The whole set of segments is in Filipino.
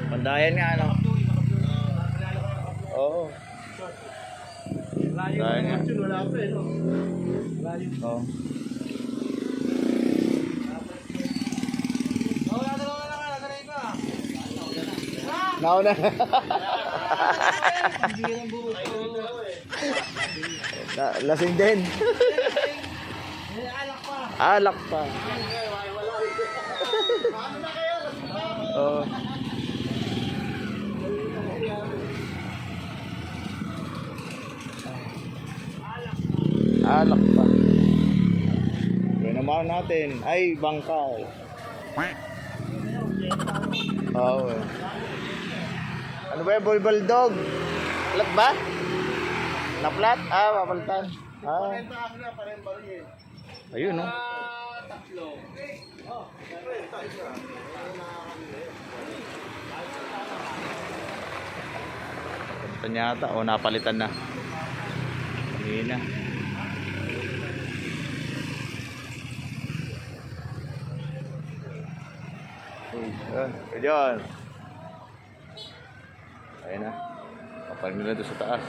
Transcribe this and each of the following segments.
Pandayan nga, ano? Oo. Pandayan nga. Wala pa eh, no? Oo. Nauna. Lasing din. Alak pa. Oh. Alak pa. Kaya naman natin. Ay, bangka. Oo. Ano ba yung bulldog? Plat ba? Na-plat? Ah, papalitan. Ah. Ayun, no? Napalitan yata. O, napalitan na. Kanina. Ayun. Ayun na. Kapaling nila doon sa taas.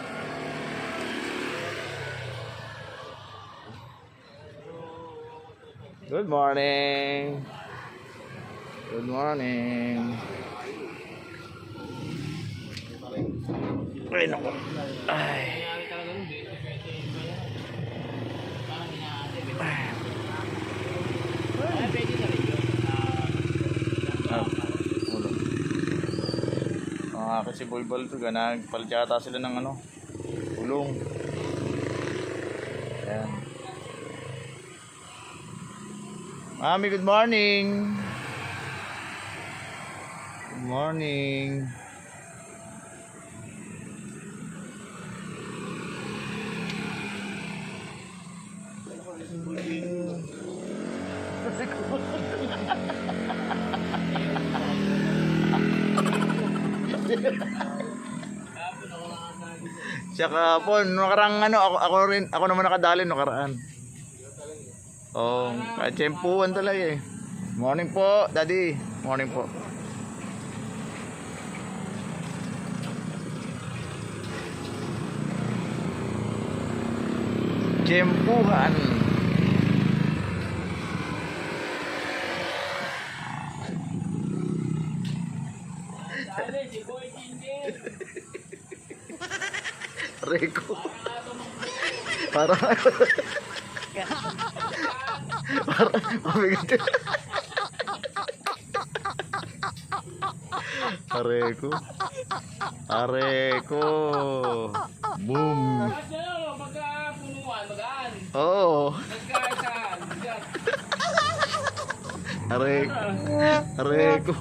Good morning. Good morning. Ay, naku. Ay. Kasi bulbul to, nagpalit yata sila ng ano, ulong. Ayan. Mami, good morning. Good morning. Tsaka po, nakarang ano, ako naman nakadali nakaraan. Oh, kahit tsempuan talaga eh. Morning po, daddy. Morning po. Tsempuhan. Reko. Para mabigat. Areko. Areko. Boom. Oh. Areko. Areko.